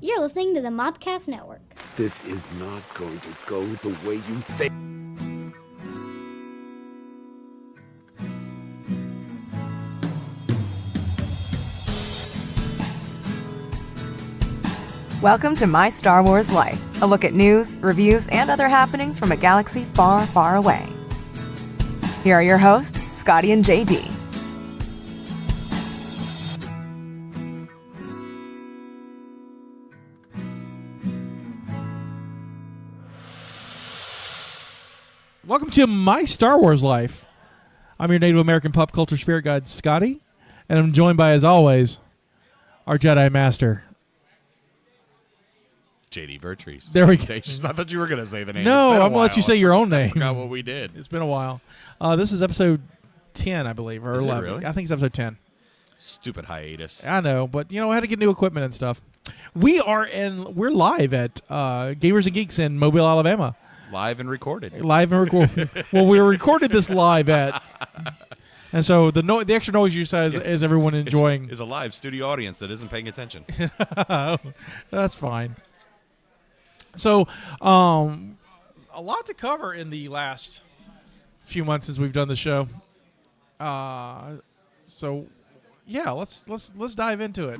You're listening to the Mopcast Network. This is not going to go the way you think. Welcome to My Star Wars Life, a look at news, reviews, and other happenings from a galaxy far, far away. Here are your hosts, Scotty and JD. Welcome to My Star Wars Life. I'm your Native American pop culture spirit guide, Scotty, and I'm joined by, as always, our Jedi Master, JD Vertrees. There we go. I thought you were going to say the name. No, I'm going to let you say your own name. I forgot what we did. It's been a while. This is episode 10, I believe, or Is it 11. really? I think it's episode 10. Stupid hiatus. I know, but, I had to get new equipment and stuff. We're live at Gamers and Geeks in Mobile, Alabama. Live and recorded. Live and recorded. Well, we recorded this live at... And so the extra noise you said is everyone enjoying... Is a live studio audience that isn't paying attention. That's fine. So, a lot to cover in the last few months since we've done the show. So, yeah, let's dive into it.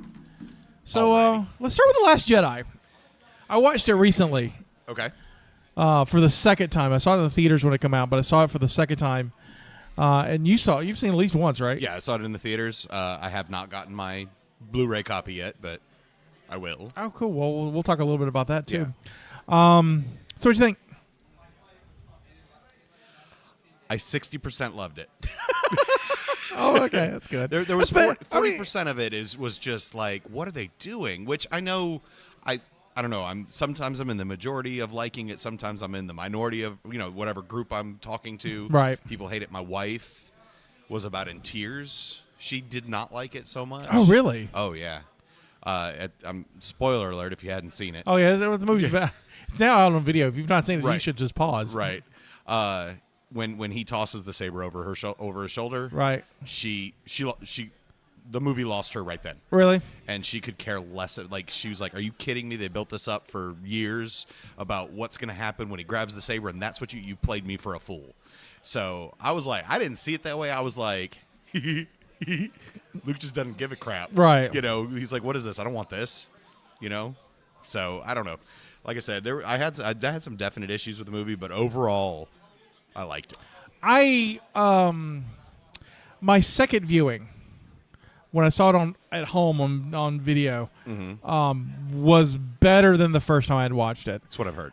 So, let's start with The Last Jedi. I watched it recently. Okay. For the second time. I saw it in the theaters when it came out, but I saw it for the second time. And you've seen it at least once, right? Yeah, I saw it in the theaters. I have not gotten my Blu-ray copy yet, but I will. Oh, cool. Well, we'll talk a little bit about that, too. Yeah. So what'd you think? I 60% loved it. Oh, okay. That's good. There was 40% of it was just like, what are they doing? Which I know, I don't know. Sometimes I'm in the majority of liking it. Sometimes I'm in the minority of whatever group I'm talking to. Right. People hate it. My wife was about in tears. She did not like it so much. Oh, really? Oh yeah. Spoiler alert if you hadn't seen it. Oh yeah, the movie's back. It's now out on video. If you've not seen it, Right. you should just pause. Right. When he tosses the saber over his shoulder. Right. The movie lost her right then. Really? And she could care less. Like, she was like, are you kidding me? They built this up for years about what's going to happen when he grabs the saber, and that's what you played me for a fool. So I was like, I didn't see it that way. I was like, Luke just doesn't give a crap. Right. He's like, what is this? I don't want this. So I don't know. Like I said, I had some definite issues with the movie, but overall, I liked it. My second viewing, when I saw it at home on video, was better than the first time I had watched it. That's what I've heard.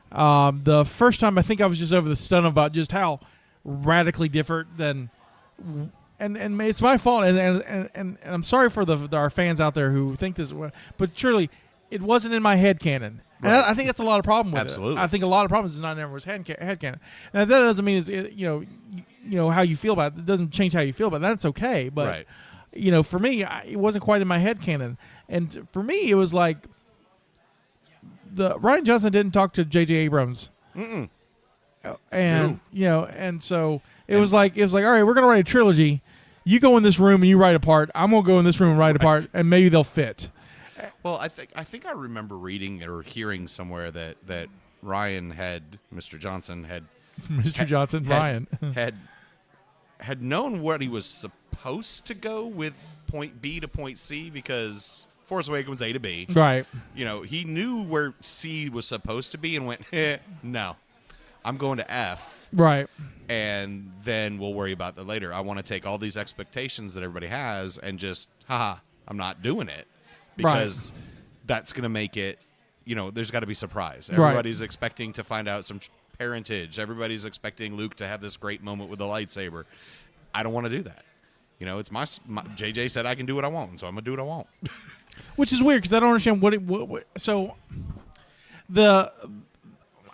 The first time, I think I was just over the stun about just how radically different than, and it's my fault, and I'm sorry for our fans out there who think this, but surely it wasn't in my head canon. Right. And I think that's a lot of problem with Absolutely. it. I think a lot of problems is not in everyone's head canon. And that doesn't mean how you feel about it. It doesn't change how you feel about it. That's okay. But right. For me, it wasn't quite in my head canon. And for me, it was like Ryan Johnson didn't talk to J.J. Abrams. Mm-mm. And and so it was like all right, we're gonna write a trilogy. You go in this room and you write a part. I'm gonna go in this room and write a part, and maybe they'll fit. Well, I think I remember reading or hearing somewhere that Ryan Mr. Johnson Ryan had known what he was supposed to go with point B to point C, because Force Awakens was A to B. Right. He knew where C was supposed to be and went, no, I'm going to F. Right. And then we'll worry about that later. I want to take all these expectations that everybody has and just, I'm not doing it. Because that's going to make it, there's got to be surprise. Everybody's expecting to find out some parentage. Everybody's expecting Luke to have this great moment with the lightsaber. I don't want to do that. It's my JJ said I can do what I want, so I'm going to do what I want. Which is weird because I don't understand so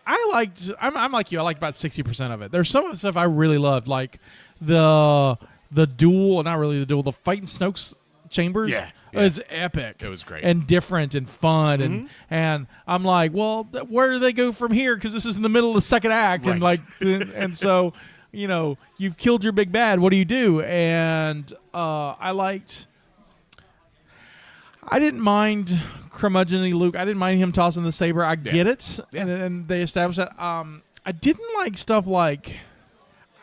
I'm like you. I liked about 60% of it. There's some of the stuff I really loved, like the the fight in Snoke's chambers. Yeah. Is epic. It was great and different and fun, and I'm like, well, where do they go from here? Because this is in the middle of the second act, right. and so you've killed your big bad. What do you do? And I liked I didn't mind curmudgeon-y Luke. I didn't mind him tossing the saber. I get it, Yeah. and they established that. I didn't like stuff like,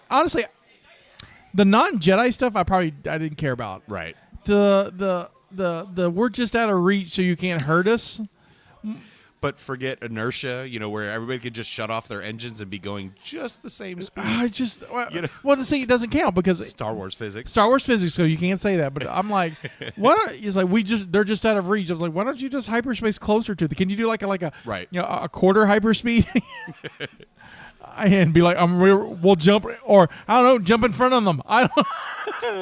honestly, the non-Jedi stuff. I didn't care about. Right. The we're just out of reach, so you can't hurt us. But forget inertia, where everybody could just shut off their engines and be going just the same speed. To see, it doesn't count because Star Wars physics. Star Wars physics, so you can't say that. But I'm like, it's like they're just out of reach. I was like, why don't you just hyperspace closer to can you do like a right. A quarter hyperspeed? And be like, we'll jump, or I don't know, jump in front of them. I don't.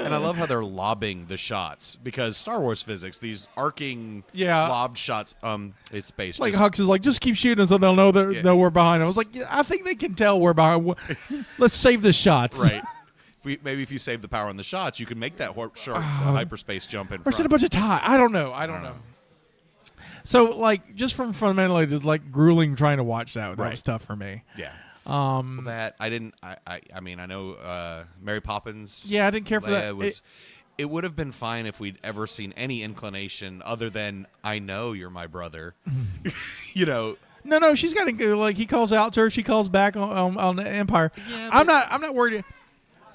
And I love how they're lobbing the shots because Star Wars physics, these arcing lobbed shots. It's space. Like Hux is like, just keep shooting so they'll know know we're behind. I was like, I think they can tell we're behind. Let's save the shots. Right. Maybe if you save the power on the shots, you can make that short hyperspace jump in front. Or set a bunch of tie. I don't know. I don't know. So like, just from fundamentally, just like grueling trying to watch that. That was tough for me. Yeah. That I didn't. I mean, I know Mary Poppins. Yeah, I didn't care for that. It would have been fine if we'd ever seen any inclination other than I know you're my brother. No, she's got to go. Like he calls out to her, she calls back on the Empire. Yeah, I'm not worried.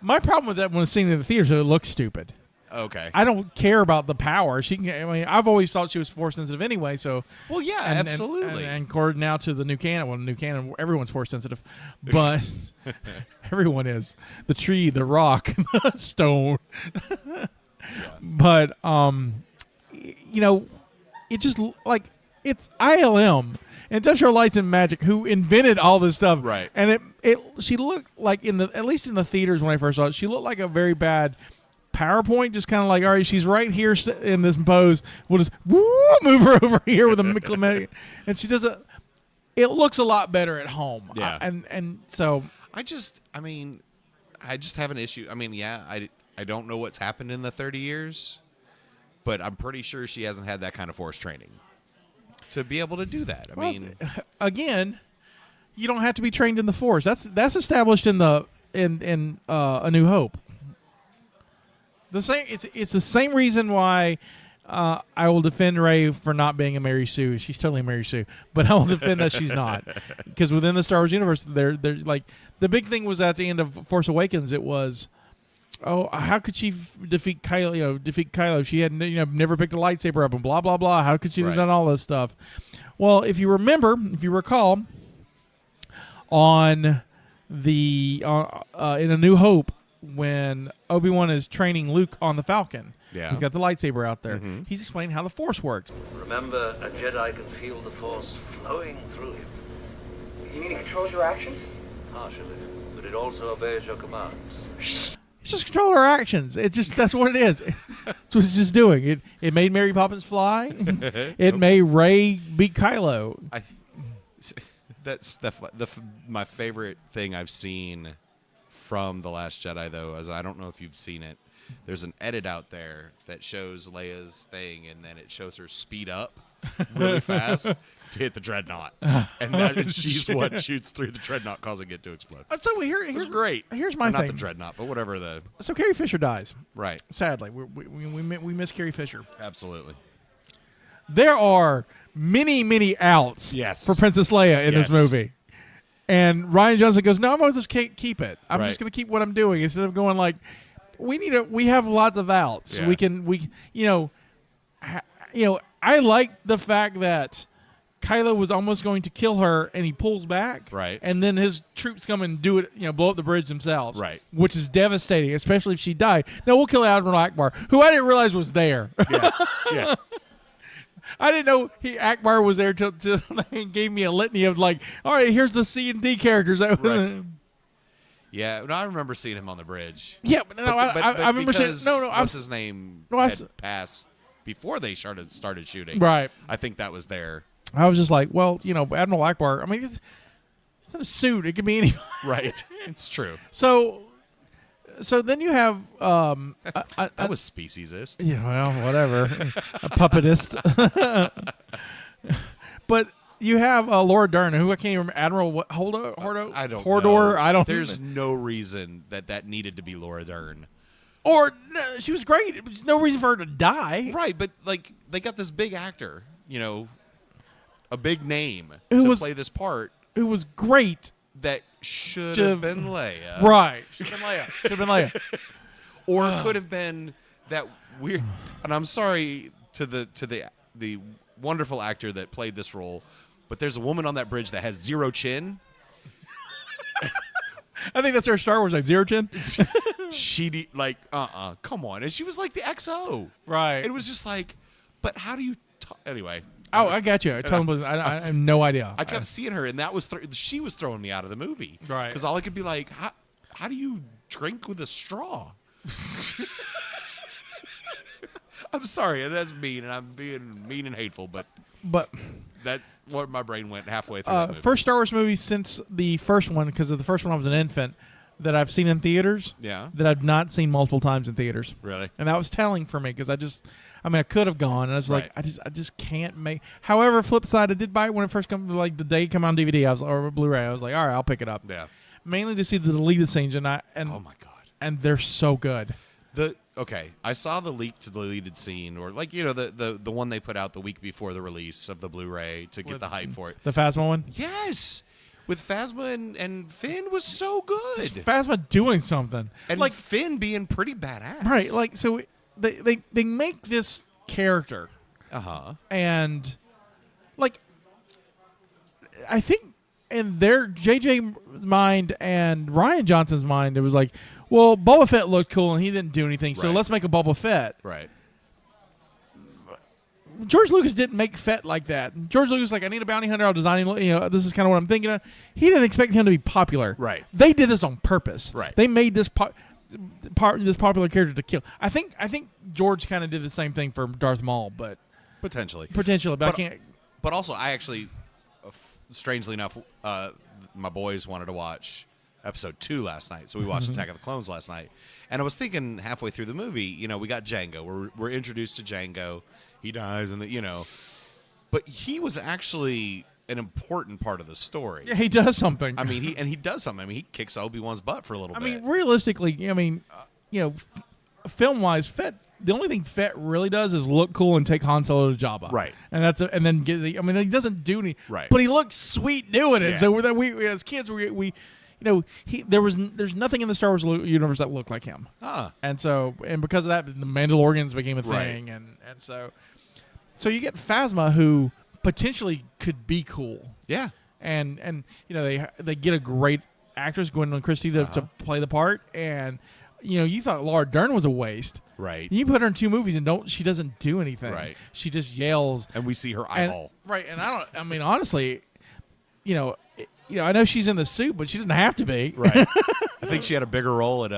My problem with that when seeing it in the theater is it looks stupid. Okay. I don't care about the power. She can. I mean, I've always thought she was force sensitive anyway. So. Well, yeah, absolutely. And according now to the new canon, everyone's force sensitive, but everyone is. The tree, the rock, the stone. Yeah. But it just like it's ILM, Industrial Lights and Magic, who invented all this stuff. Right. And she looked like at least in the theaters when I first saw it, she looked like a very bad PowerPoint, just kind of like, all right, she's right here in this pose. We'll just move her over here with a and she does it looks a lot better at home. Yeah. And so I just have an issue. I mean, I don't know what's happened in the 30 years, but I'm pretty sure she hasn't had that kind of force training to be able to do that. I mean, again, you don't have to be trained in the force. That's established in A New Hope. It's the same reason why I will defend Rey for not being a Mary Sue. She's totally a Mary Sue, but I will defend that she's not, because within the Star Wars universe, they're like the big thing was at the end of Force Awakens. It was, how could she defeat Kylo? Defeat Kylo? She had never picked a lightsaber up and blah blah blah. How could she have done all this stuff? Well, if you recall, on the in A New Hope, when Obi-Wan is training Luke on the Falcon, he's got the lightsaber out there. Mm-hmm. He's explaining how the Force works. Remember, a Jedi can feel the Force flowing through him. You mean it controls your actions? Partially, but it also obeys your commands. It's just controlling our actions. That's what it is. That's what it's just doing. It made Mary Poppins fly. It made Rey beat Kylo. That's my favorite thing I've seen from The Last Jedi, though, as I don't know if you've seen it. There's an edit out there that shows Leia's thing, and then it shows her speed up really fast to hit the dreadnought, and she's what shoots through the dreadnought, causing it to explode. So here's great. Here's my thing. Not the dreadnought, but whatever So Carrie Fisher dies. Right. Sadly, we miss Carrie Fisher. Absolutely. There are many outs. For Princess Leia in this movie. And Rian Johnson goes, no, I'm going to just keep it. I'm just going to keep what I'm doing instead of going like, we have lots of outs. Yeah. I like the fact that Kylo was almost going to kill her and he pulls back. Right. And then his troops come and do it, blow up the bridge themselves. Right. Which is devastating, especially if she died. Now we'll kill Admiral Akbar, who I didn't realize was there. Yeah. I didn't know Akbar was there till he gave me a litany of like, all right, here's the C and D characters. Right. Yeah, no, I remember seeing him on the bridge. Yeah, but I remember saying what's his name had passed before they started shooting. Right. I think that was there. I was just like, well, Admiral Akbar. I mean, it's not a suit; it could be anybody. Right. It's true. So then you have that was speciesist. Yeah, well, whatever. A puppetist. But you have Laura Dern, who I can't remember. Admiral Holdo? I don't Hordor? know. I don't. There's no reason that needed to be Laura Dern. Or no, she was great. It was no reason for her to die. Right, but like they got this big actor, a big name Who to was- play this part It was great. that should Should've- have been Leia. Right. Should have been Leia. Should have been Leia. Or it could have been that weird. And I'm sorry to the wonderful actor that played this role, but there's a woman on that bridge that has zero chin. I think that's her Star Wars name, Zero Chin. Come on. And she was like the XO. Right. It was just like, but how do you anyway. Oh, I got you. I have no idea. I kept seeing her, and that was she was throwing me out of the movie. Right. Because all I could be like, how do you drink with a straw? I'm sorry, and that's mean, and I'm being mean and hateful, but that's what my brain went halfway through. That movie. First Star Wars movie since the first one, because of the first one I was an infant, that I've seen in theaters. Yeah. That I've not seen multiple times in theaters. Really? And that was telling for me because I could have gone, and I was Right. like, I just can't make. However, flip side, I did buy it when it first came, like the day it came on DVD, or Blu-ray. I was like, all right, I'll pick it up. Yeah. Mainly to see the deleted scenes, and Oh my god. and they're so good. I saw the leaked deleted scene, or the one they put out the week before the release of the Blu-ray to get the hype for it. The Phasma one. Yes, with Phasma and Finn was so good, Phasma doing something, and like Finn being pretty badass. right, like so they make this character, and like I think in their JJ's mind and Ryan Johnson's mind, it was like, well, Boba Fett looked cool and he didn't do anything, so Right. let's make a Boba Fett. Right. George Lucas didn't make Fett like that. George Lucas was like, I need a bounty hunter. I'll design him. This is kind of what I'm thinking of. He didn't expect him to be popular. Right. They did this on purpose. Right. They made this this popular character to kill. I think George kind of did the same thing for Darth Maul, but Potentially, but I can't. But also, I actually, strangely enough, my boys wanted to watch episode 2 last night, so we watched Attack of the Clones last night. And I was thinking halfway through the movie, we got Django. We're introduced to Django. He dies, and but he was actually an important part of the story. Yeah, he does something. I mean, he does something. I mean, he kicks Obi-Wan's butt for a little bit. I mean, realistically, film-wise, Fett. The only thing Fett really does is look cool and take Han Solo to Jabba. Right. And and then get the. I mean, he doesn't do any. Right. But he looks sweet doing it. Yeah. So we as kids there's nothing in the Star Wars universe that looked like him. And because of that, the Mandalorians became a thing, Right. and so you get Phasma, who potentially could be cool. Yeah. And they get a great actress, Gwendolyn Christie, to play the part, and you thought Laura Dern was a waste. Right. You put her in 2 movies and she doesn't do anything. Right. She just yells. And we see her eyeball. Right. And honestly, I know she's in the suit, but she doesn't have to be. Right. I think she had a bigger role at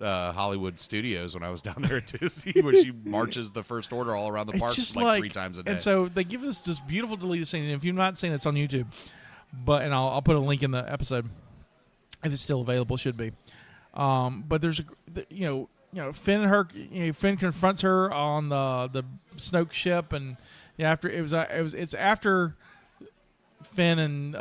Hollywood Studios when I was down there at Disney, where she marches the First Order all around the It's park just like 3 times a day. And so they give us this beautiful deleted scene. And if you've not seen it, it's on YouTube. And I'll put a link in the episode if it's still available. It should be. But there's Finn and her. Finn confronts her on the Snoke ship, and it's after Finn and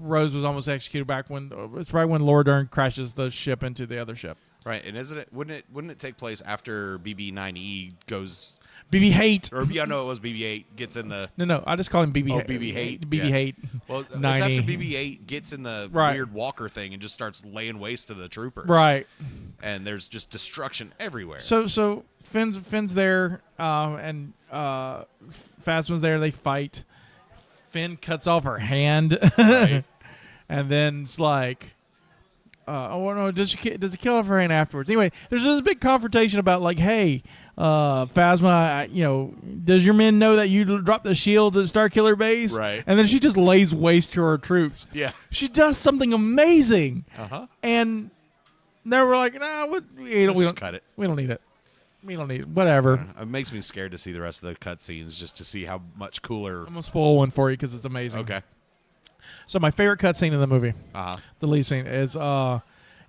Rose was almost executed back when it's right when Laura Dern crashes the ship into the other ship. Right, and wouldn't it take place after BB-9E goes? BB Hate. Or it was BB-8 gets in the. No, I just call him BB. Oh, Hate. BB Hate. BB Yeah. Hate. Well, it's 90. after BB-8 gets in the Right. weird walker thing and just starts laying waste to the troopers. Right. And there's just destruction everywhere. So Finn's there, and Phasma's there. They fight. Finn cuts off her hand, Right. and then it's like, oh no, does he kill off her hand afterwards? Anyway, there's this big confrontation about like, hey, Phasma, does your men know that you dropped the shields at Starkiller Base? Right. And then she just lays waste to her troops. Yeah. She does something amazing. And they were like, nah, we don't cut it. We don't need it. We don't need it. Whatever. It makes me scared to see the rest of the cutscenes just to see how much cooler. I'm gonna spoil one for you because it's amazing. Okay. So my favorite cutscene in the movie, the lead scene, is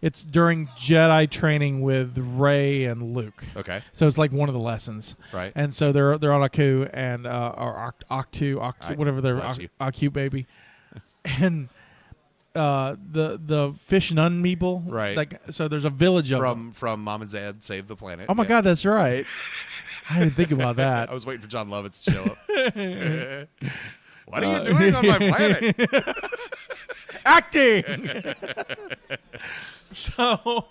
it's during Jedi training with Rey and Luke. Okay. So it's like one of the lessons. Right. And so they're on Aku and or Octu, whatever they're bless you. Aku baby, and the fish nun people. Right. Like, so there's a village of them. From Mom and Dad Save the Planet. Oh my God, that's right. I didn't think about that. I was waiting for John Lovitz to show up. What are you doing on my planet? Acting. So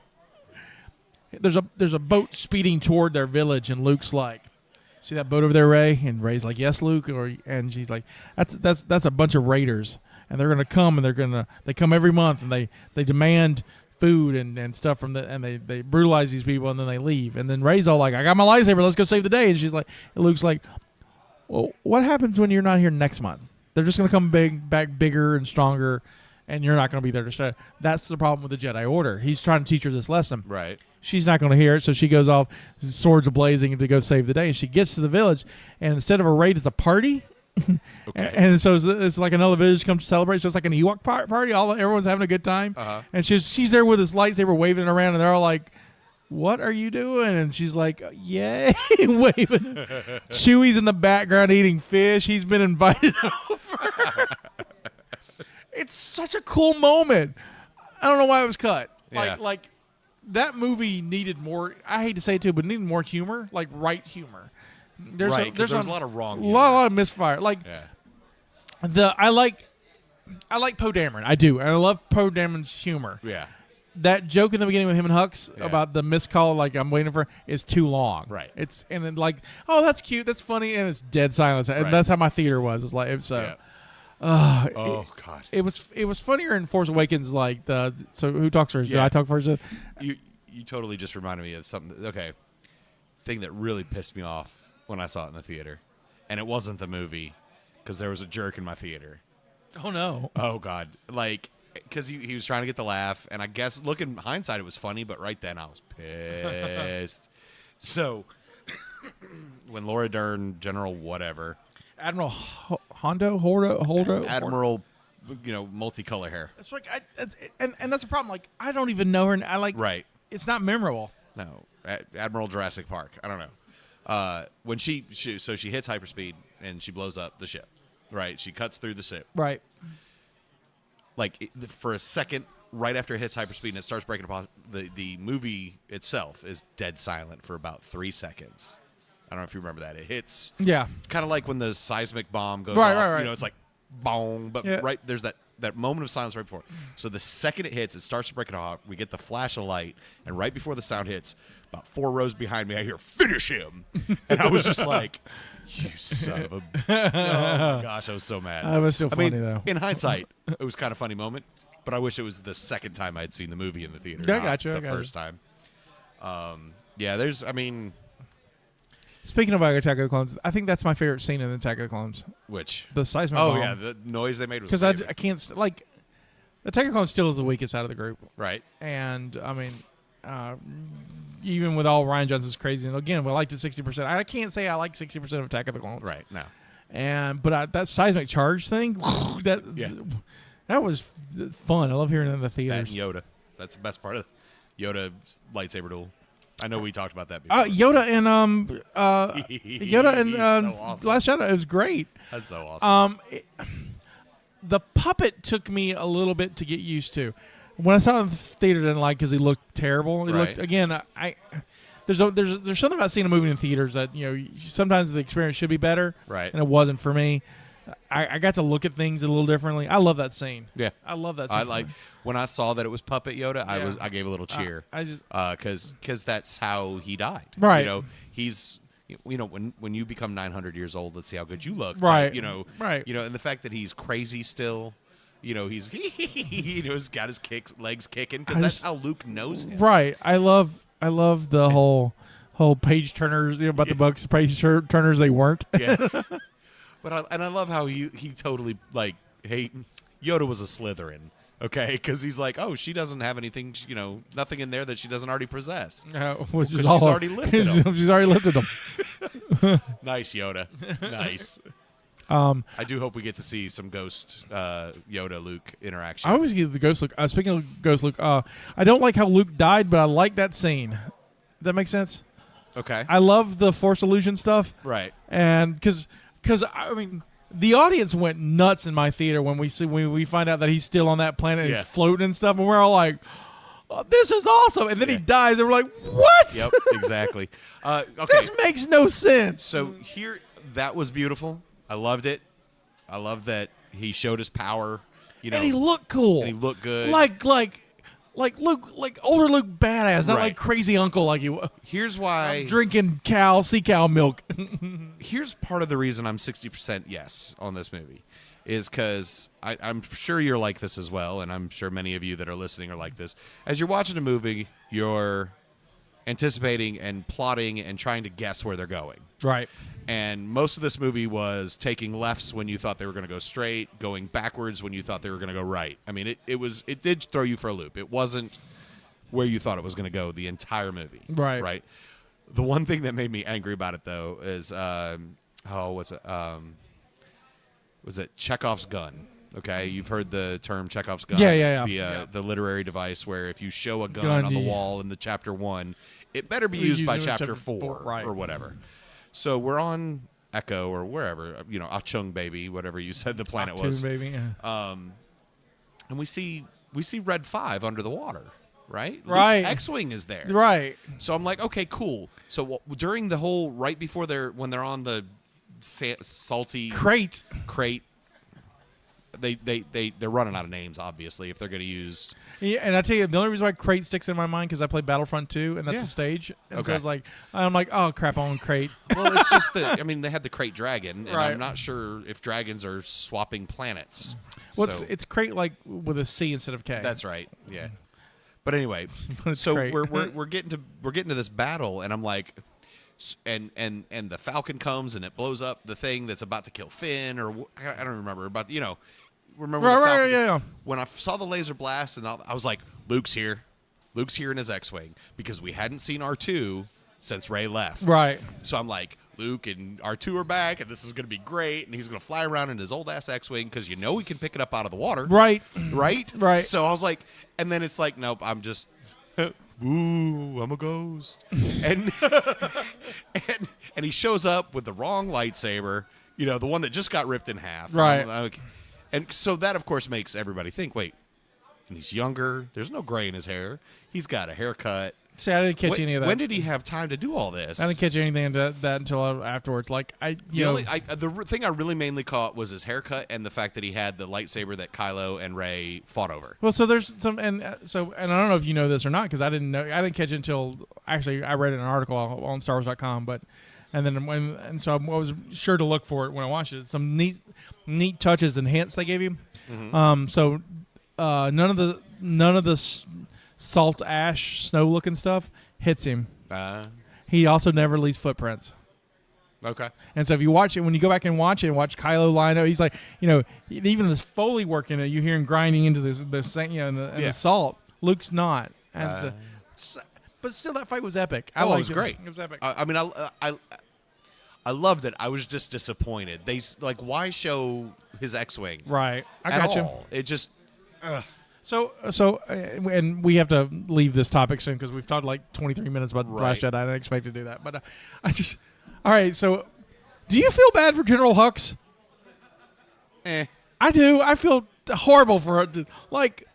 there's a boat speeding toward their village, and Luke's like, "See that boat over there, Ray?" And Ray's like, "Yes, Luke." And she's like, "That's a bunch of raiders, and they're gonna come, and they come every month, and they demand food and stuff from and they brutalize these people, and then they leave." And then Ray's all like, "I got my lightsaber. Let's go save the day." And she's like, Luke's like, "Well, what happens when you're not here next month? They're just gonna come back bigger and stronger, and you're not gonna be there to stay." That's the problem with the Jedi Order. He's trying to teach her this lesson. Right. She's not going to hear it, so she goes off, swords blazing, to go save the day. And she gets to the village, and instead of a raid, it's a party. Okay. And so it's like another village comes to celebrate. So it's like an Ewok party. Everyone's having a good time. Uh-huh. And she's there with his lightsaber waving it around, and they're all like, "What are you doing?" And she's like, "Yay," waving. Chewie's in the background eating fish. He's been invited over. It's such a cool moment. I don't know why it was cut. Like that movie needed more. I hate to say it too, but it needed more humor, like right humor. There's a lot of wrong humor. A lot of misfire. Like I like Poe Dameron. I do, and I love Poe Dameron's humor. Yeah. That joke in the beginning with him and Hux about the missed call, like I'm waiting for, is too long. Right. And then like, oh, that's cute, that's funny, and it's dead silence. And that's how my theater was. It was like, Oh God! It was funnier in Force Awakens. Like so who talks first? Did I talk first? You totally just reminded me of something. Okay, thing that really pissed me off when I saw it in the theater, and it wasn't the movie, because there was a jerk in my theater. Oh no! Oh God! Like, because he was trying to get the laugh, and I guess looking in hindsight it was funny, but right then I was pissed. So when Laura Dern, General whatever. Admiral Holdo, Admiral, multicolor hair. That's like, and that's a problem. Like, I don't even know her. And I like, right. It's not memorable. No, Admiral Jurassic Park. I don't know. When she hits hyperspeed and she blows up the ship. Right, she cuts through the ship. Right. Like for a second, right after it hits hyperspeed and it starts breaking apart, the movie itself is dead silent for about 3 seconds. I don't know if you remember that. It hits. Yeah. Kind of like when the seismic bomb goes off. Right. It's like, boom. But right there's that moment of silence right before. So the second it hits, it starts to break it off. We get the flash of light. And right before the sound hits, about 4 rows behind me, I hear, "Finish him." And I was just like, you son of a... Oh, my gosh. I was so mad. That was so funny, though. In hindsight, it was kind of a funny moment. But I wish it was the second time I had seen the movie in the theater. Yeah, I got you. The first time. There's, Speaking of Attack of the Clones, I think that's my favorite scene in Attack of the Clones. Which? The seismic bomb. Oh, yeah, the noise they made was because I can't, like, Attack of the Clones still is the weakest out of the group. Right. And, even with all Rian Johnson's crazy, and again, we liked it 60%. I can't say I like 60% of Attack of the Clones. Right, no. But that seismic charge thing, that was fun. I love hearing it in the theaters. That and Yoda. That's the best part of it. Yoda's lightsaber duel. I know we talked about that before. Yoda and so awesome. Last Shadow, it was great. That's so awesome. The puppet took me a little bit to get used to. When I saw it in the theater, I didn't like because he looked terrible. He looked again. There's something about seeing a movie in theaters that sometimes the experience should be better. Right. And it wasn't for me. I got to look at things a little differently. I love that scene. Yeah, I love that scene. I like when I saw that it was Puppet Yoda. I gave a little cheer. Because that's how he died. Right. He's when you become 900 years old, let's see how good you look. Right. Right. And the fact that he's crazy still. He's he's got his legs kicking because that's how Luke knows him. Right. I love the whole page turners about the books. Page turners they weren't. Yeah. But I love how he totally hey, Yoda was a Slytherin, okay? Because he's like, oh, she doesn't have anything, nothing in there that she doesn't already possess. Which is she's already lifted them. She's already lifted them. Nice, Yoda. Nice. I do hope we get to see some Ghost Yoda Luke interaction. I always get the Ghost Luke. Speaking of Ghost Luke, I don't like how Luke died, but I like that scene. Does that make sense? Okay. I love the Force illusion stuff. Right. And because the audience went nuts in my theater when we find out that he's still on that planet and floating and stuff, and we're all like, oh, "This is awesome!" And then he dies, and we're like, "What?" Yep, exactly. Okay, this makes no sense. So that was beautiful. I loved it. I love that he showed his power. You know, and he looked cool. And he looked good. Like Luke, like older Luke badass, not like crazy uncle like he was. Here's why. I'm drinking sea cow milk. Here's part of the reason I'm 60% yes on this movie is because I'm sure you're like this as well, and I'm sure many of you that are listening are like this. As you're watching a movie, you're anticipating and plotting and trying to guess where they're going. Right. And most of this movie was taking lefts when you thought they were going to go straight, going backwards when you thought they were going to go right. I mean, it did throw you for a loop. It wasn't where you thought it was going to go the entire movie. Right. Right. The one thing that made me angry about it, though, is was it Chekhov's gun? Okay, you've heard the term Chekhov's gun. Yeah. The literary device where if you show a gun on the wall in the chapter 1, it better be used by chapter 4 right. or whatever. So we're on Echo or wherever, Achung baby, whatever you said the planet was. Baby, yeah. And we see Red 5 under the water, right? Right. Luke's X-wing is there. Right. So I'm like, okay, cool. So during the whole right before when they're on the salty crate, they're running out of names, obviously, if they're going to use. Yeah, and I tell you, the only reason why Crate sticks in my mind because I played Battlefront 2, and that's a stage. And so I'm like, oh crap, I'm on Crate. Well, it's just they had the Crate dragon, and right. I'm not sure if dragons are swapping planets. Well, it's Crate like with a C instead of K. That's right. Yeah. But anyway, so we're getting to this battle, and I'm like. And the Falcon comes and it blows up the thing that's about to kill Finn, or I don't remember, but remember the Falcon? Yeah. When I saw the laser blast, and I was like, Luke's here in his X-wing, because we hadn't seen R2 since Rey left. Right. So I'm like, Luke and R2 are back, and this is going to be great, and he's going to fly around in his old ass X-wing because he can pick it up out of the water. Right. Right. Right. So I was like, and then it's like, nope, I'm just. Ooh, I'm a ghost. and he shows up with the wrong lightsaber, the one that just got ripped in half. Right. And so that, of course, makes everybody think, wait, and he's younger. There's no gray in his hair. He's got a haircut. See, I didn't catch any of that. When did he have time to do all this? I didn't catch anything of that until afterwards. Like the thing I really mainly caught was his haircut and the fact that he had the lightsaber that Kylo and Rey fought over. Well, so there's some, and I don't know if you know this or not, because I didn't know. I didn't catch it until actually I read an article on StarWars.com, so I was sure to look for it when I watched it. Some neat touches and hints they gave you. Mm-hmm. None of the salt ash snow looking stuff hits him. He also never leaves footprints. Okay. And so if you watch it, when you go back and watch Kylo line up, he's like, even this Foley work in it, you hear him grinding into the salt. Luke's not. And but still, that fight was epic. It was great. It was epic. I loved it. I was just disappointed. They why show his X-wing? Right. I got you. It just. So, and we have to leave this topic soon because we've talked like 23 minutes about Last Jedi. I didn't expect to do that, but all right. So, do you feel bad for General Hux? I do. I feel horrible for it. Like,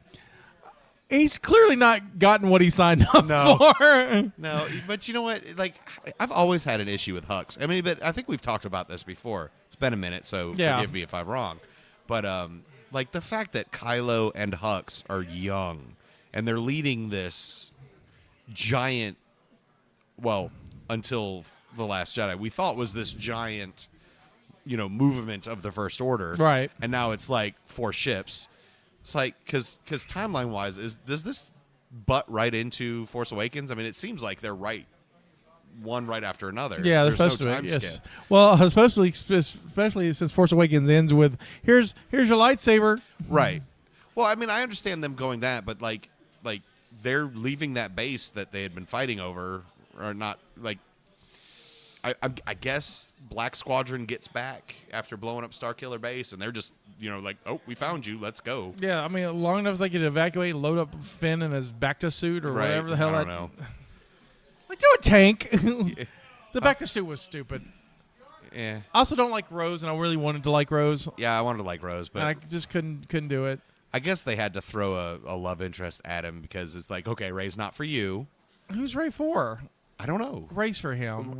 he's clearly not gotten what he signed up for. No, but you know what? Like, I've always had an issue with Hux. I mean, but I think we've talked about this before. It's been a minute, so forgive me if I'm wrong. But like the fact that Kylo and Hux are young and they're leading this giant, well, until The Last Jedi, we thought was this giant, movement of the First Order. Right. And now it's like 4 ships. It's like, because timeline-wise, does this butt right into Force Awakens? I mean, it seems like they're one right after another. Yeah, they're There's supposed no to time be. Yes. skip. Well, especially since Force Awakens ends with here's your lightsaber. Right. Well, I mean, I understand them going that, but like they're leaving that base that they had been fighting over, or not. Like, I guess Black Squadron gets back after blowing up Starkiller Base, and they're just like, oh, we found you, let's go. Yeah, I mean, long enough they could evacuate and load up Finn in his Bacta suit or whatever the hell. I don't know. Like, do a tank. The Bacta suit was stupid. I also don't like Rose, and I really wanted to like Rose. Yeah, I wanted to like Rose, but and I just couldn't do it. I guess they had to throw a love interest at him because it's like, okay, Ray's not for you. Who's Ray for? I don't know. Ray's for him.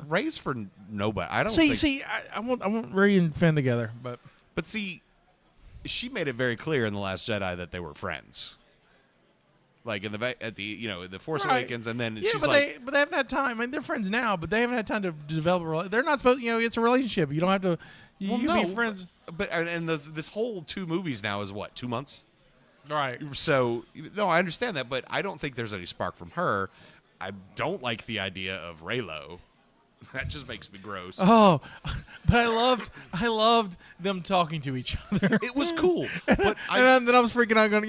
Ray's for nobody. I don't see. I want Ray and Finn together, but see, she made it very clear in The Last Jedi that they were friends. Like in the Force Awakens, and then she's but like, they haven't had time. I mean, they're friends now, but they haven't had time to develop. They're not supposed. It's a relationship. You don't have to. You can be friends. But this whole 2 movies now is what, 2 months? Right. So no, I understand that, but I don't think there's any spark from her. I don't like the idea of Raylo. That just makes me gross. Oh, but I loved them talking to each other. It was cool, but then I was freaking out, going,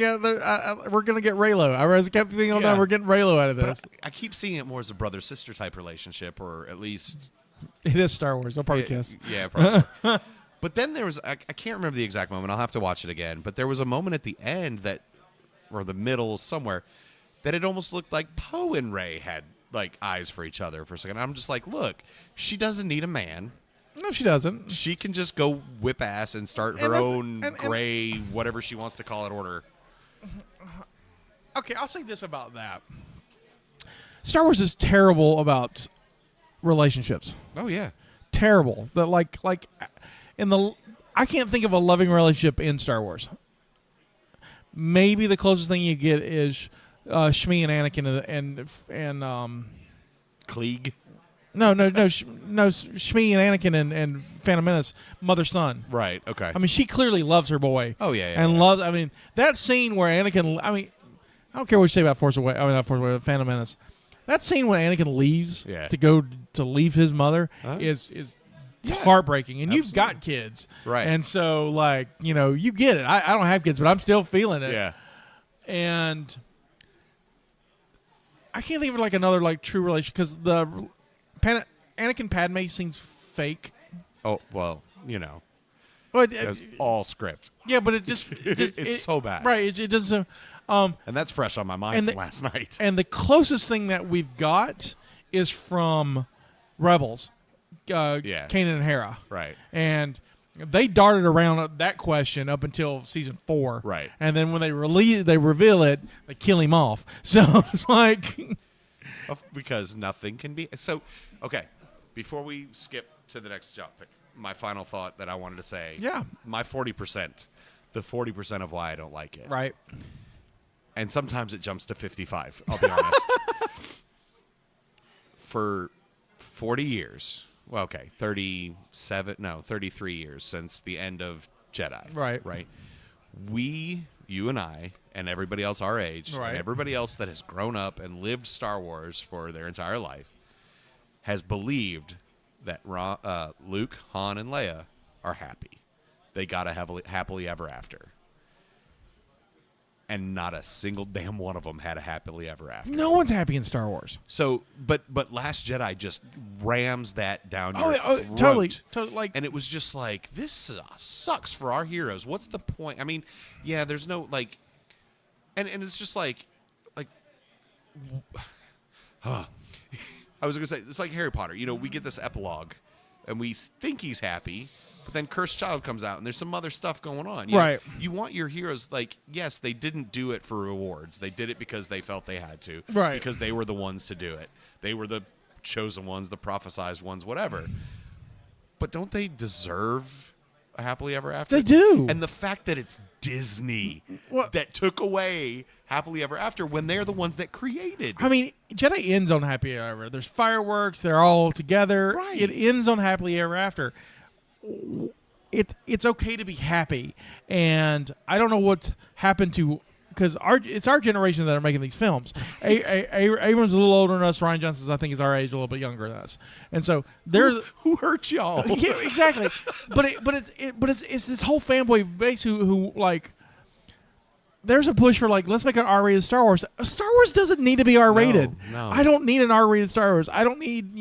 we're gonna get Raylo. I kept thinking, we're getting Raylo out of this. I keep seeing it more as a brother-sister type relationship, or at least it is Star Wars. They'll probably kiss. Yeah, probably. But then there was I can't remember the exact moment. I'll have to watch it again. But there was a moment at the end or the middle somewhere, that it almost looked like Poe and Rey had like eyes for each other for a second. I'm just like, look, she doesn't need a man. No, she doesn't. She can just go whip ass and start her own gray, whatever she wants to call it, order. Okay, I'll say this about that. Star Wars is terrible about relationships. Oh yeah, terrible. That like I can't think of a loving relationship in Star Wars. Maybe the closest thing you get is Shmi and Anakin and Klieg. No. Shmi and Anakin and Phantom Menace, mother son. Right. Okay. I mean, she clearly loves her boy. Oh yeah. And loves. I mean, that scene where Anakin. I mean, I don't care what you say about Phantom Menace. That scene when Anakin leaves to go to leave his mother is heartbreaking. And you've got kids, right? And so you get it. I don't have kids, but I'm still feeling it. Yeah. And I can't think of another true relation because the Anakin Padme seems fake. Oh well, Well, it's all script. Yeah, but it's so bad, right? It doesn't. And that's fresh on my mind from last night. And the closest thing that we've got is from Rebels, Kanan and Hera, right? And they darted around that question up until season 4, right? And then when they reveal it, they kill him off. So it's like because nothing can be so. Okay, before we skip to the next job pick, my final thought that I wanted to say. Yeah, my 40%, the 40% of why I don't like it, right? And sometimes it jumps to 55. I'll be honest. For 40 years. Well, okay, 33 years since the end of Jedi. Right. You and I, and everybody else our age, right, and everybody else that has grown up and lived Star Wars for their entire life, has believed that Luke, Han, and Leia are happy. They got a happily ever after. And not a single damn one of them had a happily ever after. No one's happy in Star Wars. So, but Last Jedi just rams that down your throat. Totally. And it was just like, this sucks for our heroes. What's the point? I mean, yeah, there's no and it's just I was gonna say it's like Harry Potter. We get this epilogue, and we think he's happy. But then Cursed Child comes out, and there's some other stuff going on. Right. You want your heroes, yes, they didn't do it for rewards. They did it because they felt they had to. Right. Because they were the ones to do it. They were the chosen ones, the prophesized ones, whatever. But don't they deserve a happily ever after? They do. And the fact that it's Disney that took away happily ever after when they're the ones that created. I mean, Jedi ends on happily ever. There's fireworks. They're all together. Right. It ends on happily ever after. It's okay to be happy, and I don't know what's happened to because it's our generation that are making these films. Abrams is a little older than us. Rian Johnson's I think is our age, a little bit younger than us, and so they're who hurt y'all? Yeah, exactly. but it's this whole fanboy base who there's a push for let's make an R-rated Star Wars. Star Wars doesn't need to be R-rated. No. I don't need an R-rated Star Wars. I don't need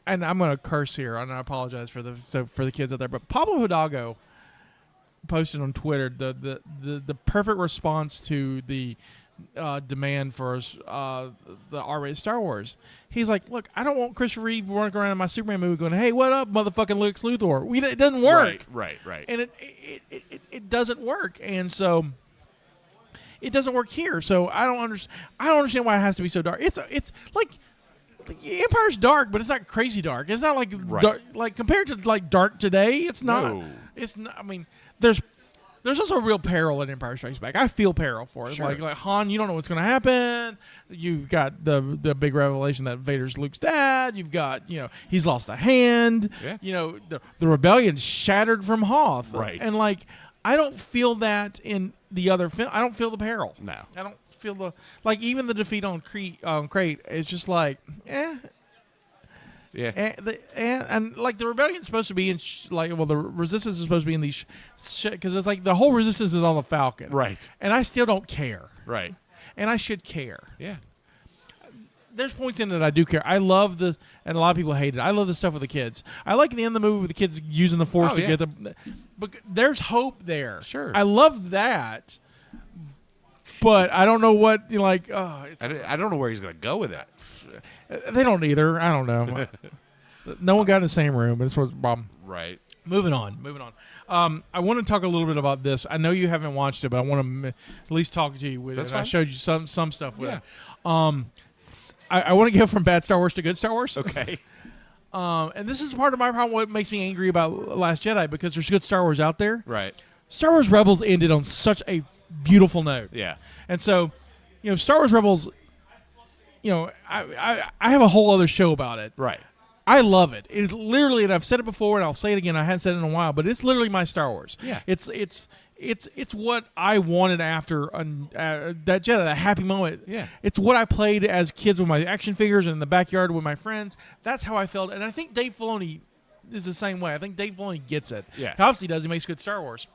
And I'm going to curse here, and I apologize for the kids out there. But Pablo Hidalgo posted on Twitter the perfect response to the demand for the R-rated Star Wars. He's like, look, I don't want Christopher Reeve running around in my Superman movie going, hey, what up, motherfucking Lex Luthor? It doesn't work. Right. And it doesn't work. And so it doesn't work here. So I don't understand why it has to be so dark. It's like Empire's dark, but it's not crazy dark. It's not like dark, like compared to like dark today. It's not. No. It's not. I mean, there's also real peril in Empire Strikes Back. I feel peril for it. Sure. Like Han, you don't know what's going to happen. You've got the big revelation that Vader's Luke's dad. You've got he's lost a hand. Yeah. The rebellion shattered from Hoth. Right. And like I don't feel that in the other film. I don't feel the peril. No. I don't feel even the defeat on Crate. It's just like Yeah. And like the rebellion's supposed to be in the resistance is supposed to be in these because it's like the whole resistance is on the Falcon, Right. And I still don't care, Right. and I should care. Yeah. There's points in it I do care. I love and a lot of people hate it. I love the stuff with the kids. I like the end of the movie with the kids using the Force to get them. But there's hope there. Sure. I love that, but I don't know what I don't know where he's going to go with that. They don't either. I don't know. No one got in the same room. That's what's the problem. Right. Moving on. I want to talk a little bit about this. I know you haven't watched it, but I want to at least talk to you with That's it. fine. I showed you some stuff with Yeah. it. I want to go from bad Star Wars to good Star Wars. Okay. And this is part of my problem. What makes me angry about Last Jedi because there's good Star Wars out there. Right. Star Wars Rebels ended on such a beautiful note. Yeah. And so, Star Wars Rebels. I have a whole other show about it. Right. I love it. It's literally, and I've said it before, and I'll say it again. I hadn't said it in a while, but it's literally my Star Wars. Yeah. It's what I wanted after that Jedi, that happy moment. Yeah. It's what I played as kids with my action figures in the backyard with my friends. That's how I felt, and I think Dave Filoni is the same way. I think Dave Filoni gets it. Yeah. He obviously does. He makes good Star Wars.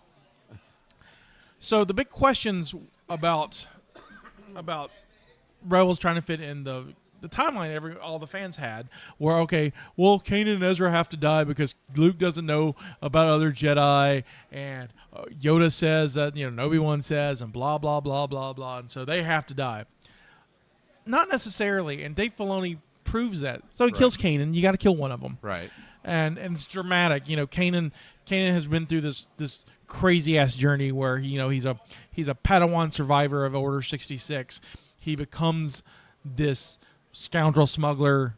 So the big questions about Rebels trying to fit in the timeline all the fans had were, okay, well, Kanan and Ezra have to die because Luke doesn't know about other Jedi, and Yoda says that, Obi-Wan says, and blah, blah, blah, blah, blah, and so they have to die. Not necessarily, and Dave Filoni proves that. So he kills Kanan. You got to kill one of them. Right. And it's dramatic. Kanan has been through this crazy-ass journey where, he's a Padawan survivor of Order 66. He becomes this scoundrel smuggler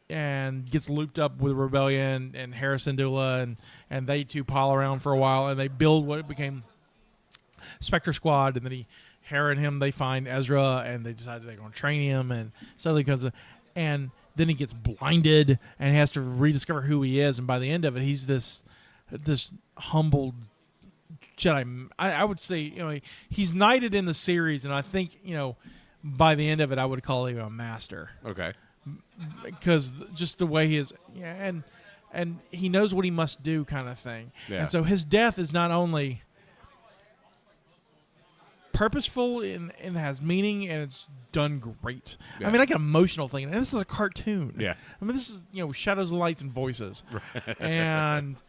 and gets looped up with Rebellion and Harrison Dula, and they two pile around for a while, and they build what became Spectre Squad, and then Hera and him, they find Ezra, and they decide they're going to train him, and suddenly and then he gets blinded and has to rediscover who he is, and by the end of it, he's this humbled Jedi. I would say, he's knighted in the series, and I think, by the end of it, I would call him a master. Okay. Because just the way he is, and he knows what he must do, kind of thing. Yeah. And so his death is not only purposeful and has meaning, and it's done great. Yeah. I mean, I get emotional thinking, and this is a cartoon. Yeah. I mean, this is shadows, lights, and voices, and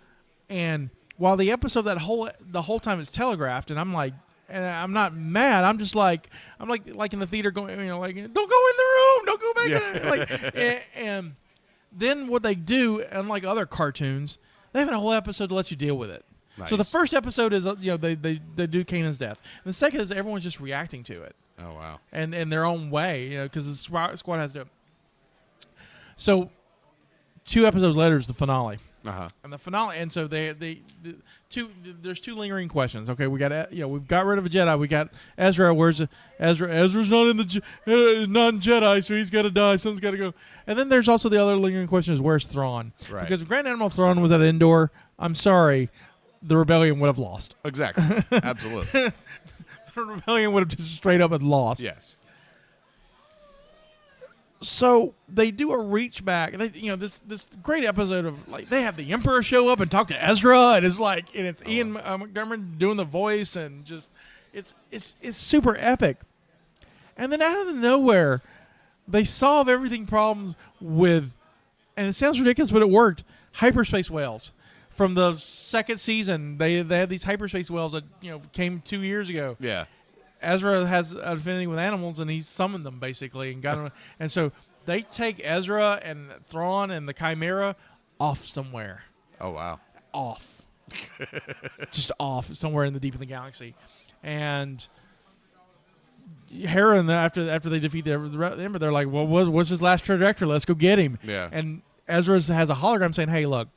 while the episode the whole time is telegraphed, and I'm like. And I'm not mad. I'm just like in the theater going, don't go in the room, don't go back. Yeah. And then what they do, unlike other cartoons, they have a whole episode to let you deal with it. Nice. So the first episode is they do Kanan's death. And the second is everyone's just reacting to it. Oh wow. And in their own way, because the squad has to. So 2 episodes later is the finale. Uh-huh. And the finale, and so there's two lingering questions. Okay, we got we've got rid of a Jedi. We got Ezra. Where's Ezra? Ezra's not in not in Jedi, so he's got to die. Someone's got to go. And then there's also the other lingering question: is where's Thrawn? Right. Because if Grand Admiral Thrawn was at Endor, I'm sorry, the rebellion would have lost. Exactly. Absolutely. The rebellion would have just straight up and lost. Yes. So they do a reach back. They, this great episode of they have the Emperor show up and talk to Ezra, and it's Ian McDermott doing the voice, and just it's super epic. And then out of nowhere, they solve everything problems with, and it sounds ridiculous, but it worked. Hyperspace whales from the second season. They had these hyperspace whales that came 2 years ago. Yeah. Ezra has an affinity with animals, and he's summoned them basically, and got them. And so they take Ezra and Thrawn and the Chimera off somewhere. Oh wow. Off. Just off somewhere in the deep of the galaxy, and Hera and after they defeat the Emperor, they're like, well, what's his last trajectory? Let's go get him. Yeah. And Ezra has a hologram saying, hey, look.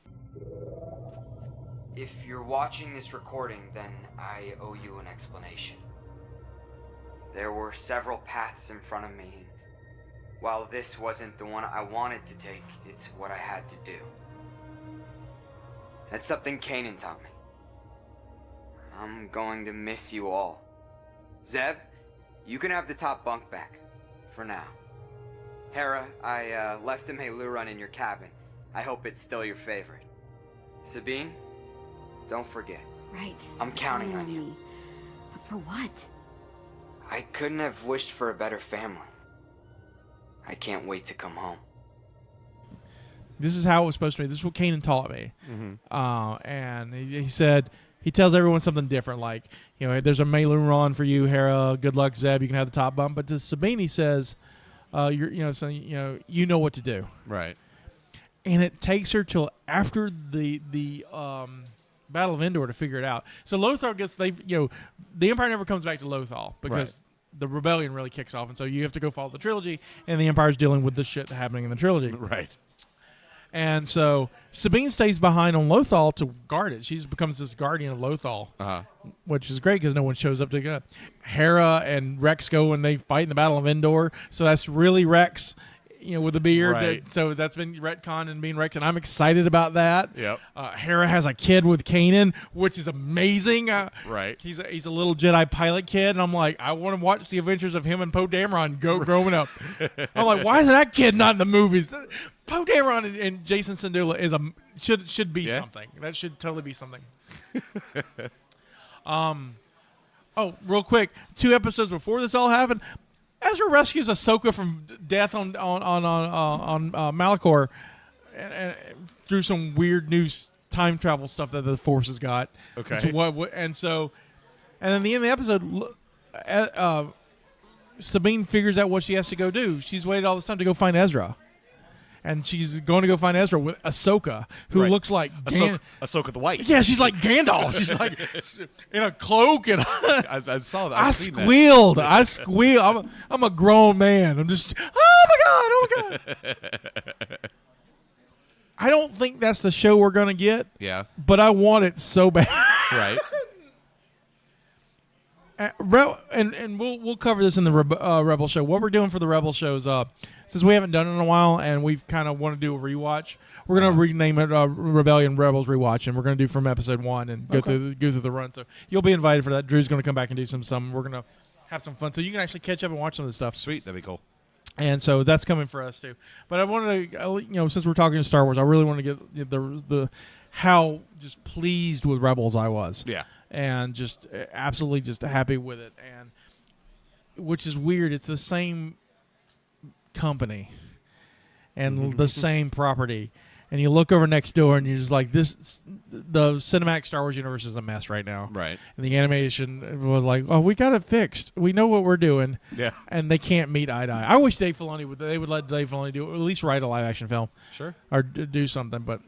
If you're watching this recording, then I owe you an explanation. There were several paths in front of me. While this wasn't the one I wanted to take, it's what I had to do. That's something Kanan taught me. I'm going to miss you all. Zeb, you can have the top bunk back. For now. Hera, I left a Melu run in your cabin. I hope it's still your favorite. Sabine, don't forget. Right. I'm counting on you. Me. But for what? I couldn't have wished for a better family. I can't wait to come home. This is how it was supposed to be. This is what Kanan taught me. And he said, he tells everyone something different. Like, there's a Melu run for you, Hera. Good luck, Zeb. You can have the top bump. But to Sabine, he says, you know what to do. Right. And it takes her till after the Battle of Endor to figure it out. So Lothal gets the Empire never comes back to Lothal because the rebellion really kicks off, and so you have to go follow the trilogy, and the Empire's dealing with the shit happening in the trilogy. Right. And so Sabine stays behind on Lothal to guard it. She becomes this guardian of Lothal, which is great because no one shows up to get it. Hera and Rex go and they fight in the Battle of Endor. So that's really Rex, with the beard. Right. So that's been retconned and being Rex, and I'm excited about that. Yep. Hera has a kid with Kanan, which is amazing. Right. He's a little Jedi pilot kid, and I'm like, I want to watch the adventures of him and Poe Dameron growing up. I'm like, why isn't that kid not in the movies? Poe Dameron and Jason Syndulla should be something. That should totally be something. Oh, real quick, 2 episodes before this all happened, Ezra rescues Ahsoka from death on Malachor, and through some weird new time travel stuff that the Force has got. Okay. So and then the end of the episode, Sabine figures out what she has to go do. She's waited all this time to go find Ezra. And she's going to go find Ezra with Ahsoka, who looks like Ahsoka the White. Yeah, she's like Gandalf. She's like in a cloak, and I saw that. I squealed. I'm a grown man. I'm just, oh my god. I don't think that's the show we're gonna get. Yeah. But I want it so bad. Right. And we'll cover this in the Rebel show. What we're doing for the Rebel shows, since we haven't done it in a while, and we've kind of want to do a rewatch, we're gonna rename it Rebellion Rebels Rewatch, and we're gonna do from episode 1 and go through the run. So you'll be invited for that. Drew's gonna come back and do some. We're gonna have some fun, so you can actually catch up and watch some of this stuff. Sweet, that'd be cool. And so that's coming for us too. But I wanted to, since we're talking Star Wars, I really want to get the how just pleased with Rebels I was. Yeah. And just absolutely just happy with it, and which is weird. It's the same company and the same property, and you look over next door and you're just like, this. The cinematic Star Wars universe is a mess right now, right? And the animation was like, oh, we got it fixed. We know what we're doing, yeah. And they can't meet eye to eye. I wish Dave Filoni would let Dave Filoni do at least write a live action film, sure, or do something. But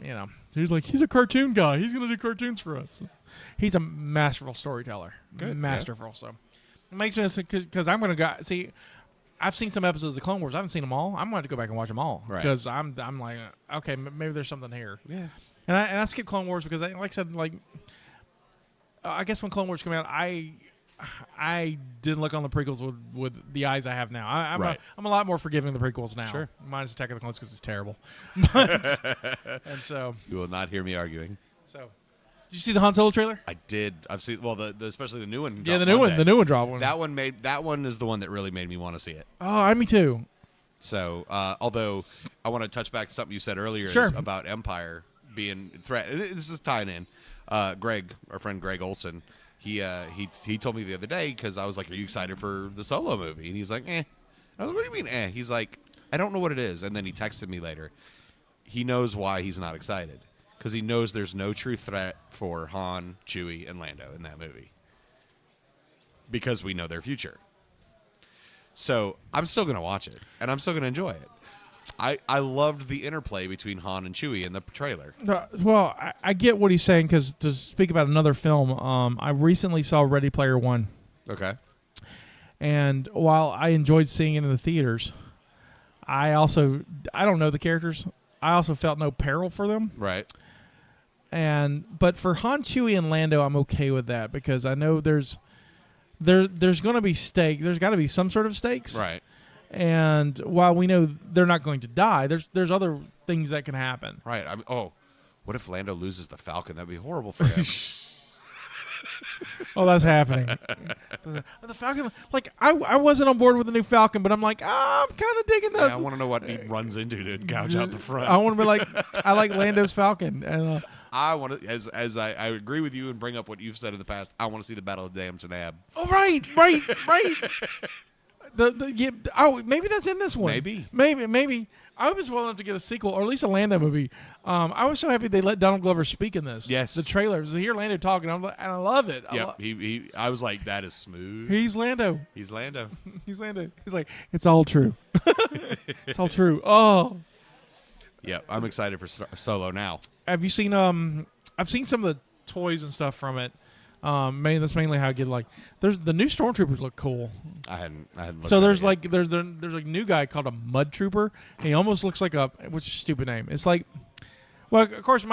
he's like, he's a cartoon guy. He's gonna do cartoons for us. He's a masterful storyteller. Good, masterful. Yeah. So it makes me because I'm going to go see. I've seen some episodes of the Clone Wars. I haven't seen them all. I'm going to have to go back and watch them all because I'm like, okay, maybe there's something here. Yeah. And I skipped Clone Wars because, like I said, I guess when Clone Wars came out, I didn't look on the prequels with the eyes I have now. I'm a lot more forgiving of the prequels now. Sure. Minus Attack of the Clones because it's terrible. And so you will not hear me arguing. So. Did you see the Han Solo trailer? I did. I've seen especially the new one. Yeah, the new one dropped one. That one is the one that really made me want to see it. Oh, me too. So, although I want to touch back to something you said earlier about Empire being threat. This is tying in. Greg, our friend Greg Olson, he told me the other day because I was like, "Are you excited for the Solo movie?" And he's like, "Eh." I was like, "What do you mean, eh?" He's like, "I don't know what it is." And then he texted me later. He knows why he's not excited. Because he knows there's no true threat for Han, Chewie, and Lando in that movie. because we know their future. So I'm still going to watch it, and I'm still going to enjoy it. I loved the interplay between Han and Chewie in the trailer. Well, I get what he's saying, because to speak about another film, I recently saw Ready Player One. Okay. And while I enjoyed seeing it in the theaters, I don't know the characters. I also felt no peril for them. Right. But for Han, Chewie, and Lando, I'm okay with that, because I know there's going to be stakes. There's got to be some sort of stakes. Right. And while we know they're not going to die, there's other things that can happen. Right. What if Lando loses the Falcon? That'd be horrible for him. Oh, that's happening. The Falcon, like, I wasn't on board with the new Falcon, but I'm like, I'm kind of digging that. Yeah, I want to know what he runs into to gouge out the front. I want to be like, I like Lando's Falcon. And I want to, as I agree with you and bring up what you've said in the past, I want to see the Battle of Damson Ab. Oh, right. Maybe that's in this one. Maybe. I was well enough to get a sequel, or at least a Lando movie. I was so happy they let Donald Glover speak in this. Yes. The trailers. To hear Lando talking, and I love it. Yep. I was like, that is smooth. He's Lando. He's Lando. He's Lando. He's like, it's all true. It's all true. Oh. Yep. I'm excited for Solo now. Have you seen? I've seen some of the toys and stuff from it. That's mainly how I get, like, there's the new Stormtroopers look cool. I hadn't looked so at there's it like there's a new guy called a Mud Trooper. And he almost looks like which is a stupid name. It's like, well, of course,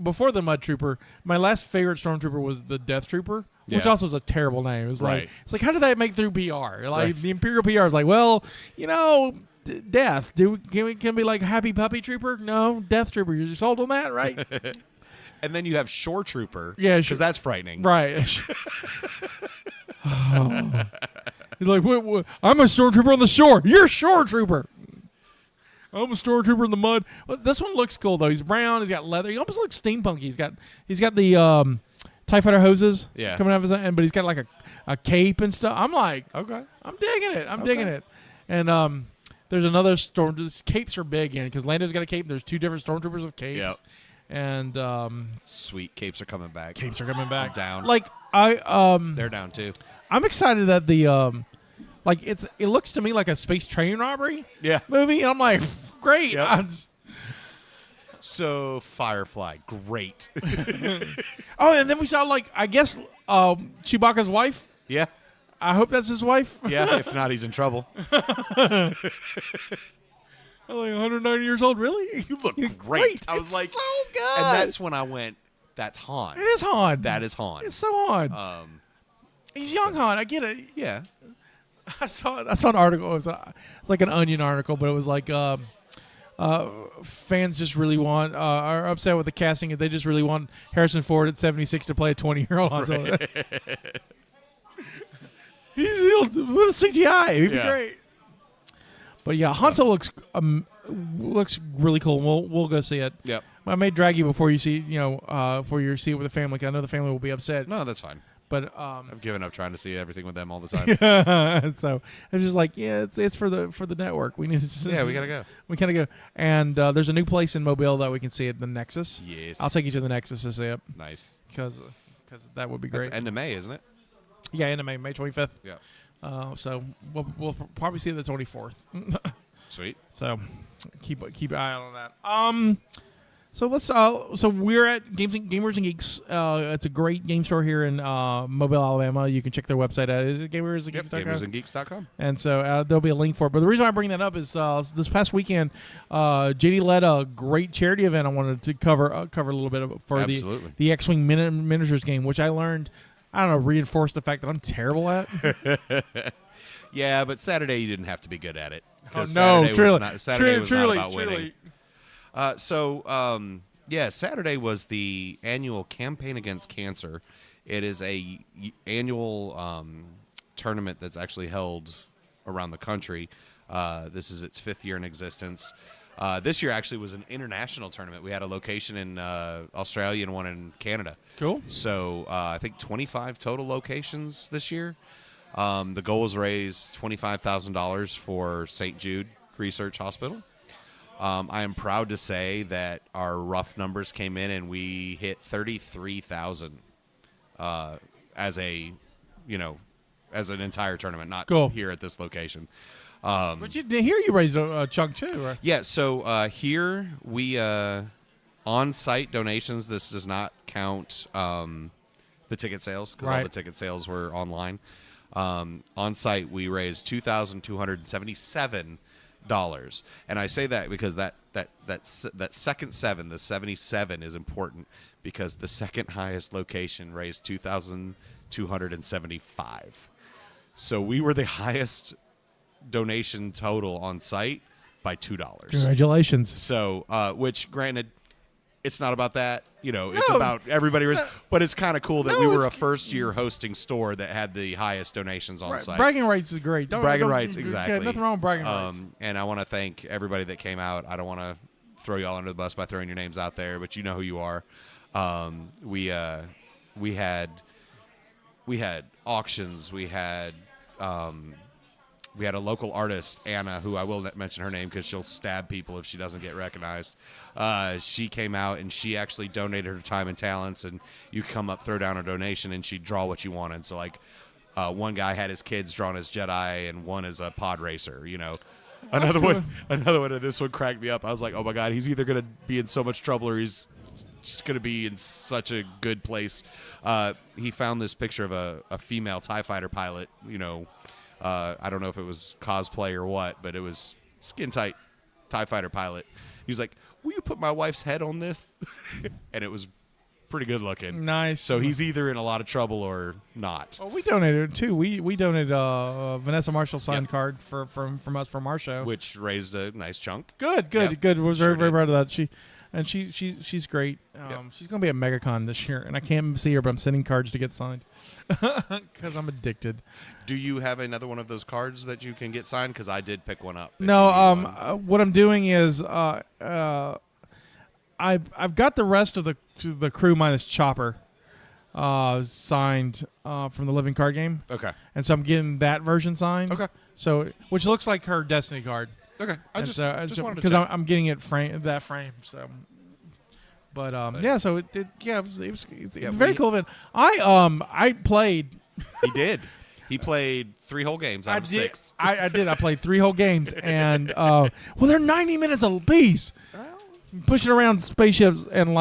before the Mud Trooper, my last favorite Stormtrooper was the Death Trooper, which also is a terrible name. It's right. It's like, how did that make through PR? Like, Right. the Imperial PR is like, well, death. Can we be like Happy Puppy Trooper? No, Death Trooper. You're sold on that, right? And then you have Shore Trooper. Yeah, because that's frightening. Right. Oh. He's like, what? I'm a stormtrooper on the shore. You're a shore trooper. I'm a stormtrooper in the mud. Well, this one looks cool though. He's brown. He's got leather. He almost looks steampunky. He's got the TIE Fighter hoses coming out of his end, but he's got like a cape and stuff. I'm like, okay, I'm digging it. I'm digging it. And there's another storm. These capes are big in because Lando's got a cape. There's two different stormtroopers with capes. Yep. And sweet, capes are coming back. I'm down. Like they're down too. I'm excited that the it looks to me like a space train robbery movie, and I'm like, great. Yep. So Firefly, great. Oh, and then we saw I guess Chewbacca's wife. Yeah. I hope that's his wife. Yeah, if not, he's in trouble. I'm like 190 years old, really? You look great. I was it's like, so good. And that's when I went, that's Han. It is Han. That is Han. It's so Han. He's young Han. I get it. Yeah. I saw an article. It was like an Onion article, but it was like fans just really are upset with the casting. They just really want Harrison Ford at 76 to play a 20-year-old Han Solo. He's with CGI. He'd be great. But yeah, Han Solo looks really cool. We'll go see it. Yep. I may drag you before you see before you see it with the family. 'Cause I know the family will be upset. No, that's fine. But I've given up trying to see everything with them all the time. So I'm just like, it's for the network. We need to. Yeah, we gotta go. We gotta go. And there's a new place in Mobile that we can see it, the Nexus. Yes. I'll take you to the Nexus to see it. Nice. Because that would be great. That's end of May, isn't it? Yeah, end of May 25th. Yeah. So we'll probably see it the 24th. Sweet. So keep an eye out on that. So let's. So we're at Gamers and Geeks. It's a great game store here in Mobile, Alabama. You can check their website at. Is it gamersandgeeks.com? Gamersandgeeks.com. And so there'll be a link for it. But the reason I bring that up is this past weekend, JD led a great charity event. I wanted to cover a little bit of for the X-wing miniatures game, which I learned. I don't know, reinforced the fact that I'm terrible at. Yeah, but Saturday you didn't have to be good at it. Oh, no, Saturday was not about winning. Saturday was the annual Campaign Against Cancer. It is a annual tournament that's actually held around the country. This is its 5th year in existence. This year actually was an international tournament. We had a location in Australia and one in Canada. Cool. So I think 25 total locations this year. The goal was to raise $25,000 for St. Jude Research Hospital. I am proud to say that our rough numbers came in and we hit 33,000 as a, as an entire tournament, not Cool. here at this location. But you did hear you raised a chunk too, right? Yeah, so here we on-site donations. This does not count the ticket sales because all the ticket sales were online. On-site, we raised $2,277, and I say that because that second seven, the 77, is important because the second highest location raised $2,275. So we were the highest donation total on site by $2. Congratulations. So, which granted, it's not about that. It's about everybody. But it's kind of cool that we were a first-year hosting store that had the highest donations on site. Bragging rights is great. Bragging rights, exactly. Okay, nothing wrong with bragging rights. And I want to thank everybody that came out. I don't want to throw you all under the bus by throwing your names out there, but you know who you are. We had auctions. We had a local artist, Anna, who I will not mention her name because she'll stab people if she doesn't get recognized. She came out and she actually donated her time and talents, and you come up, throw down a donation, and she'd draw what you wanted. So, one guy had his kids drawn as Jedi, and one as a pod racer. Another one, and this one cracked me up. I was like, oh my god, he's either gonna be in so much trouble or he's just gonna be in such a good place. He found this picture of a female TIE fighter pilot. I don't know if it was cosplay or what, but it was skin tight TIE fighter pilot. He's like, will you put my wife's head on this? And it was pretty good looking. Nice. So he's either in a lot of trouble or not. Well, we donated too. We donated a Vanessa Marshall signed card from us from our show, which raised a nice chunk. Good. Was very proud of that. She's great. She's gonna be at MegaCon this year, and I can't see her, but I'm sending cards to get signed because I'm addicted. Do you have another one of those cards that you can get signed? Because I did pick one up. No. What I'm doing is I've got the rest of the crew minus Chopper signed from the Living Card Game. Okay. And so I'm getting that version signed. Okay. So which looks like her Destiny card. Okay. I just wanted to because check. I'm getting it that frame. So, but yeah. So it was very cool event. I played. He did. He played 3 whole games out of 6. I did. I played 3 whole games, and they're 90 minutes a piece. Pushing around spaceships and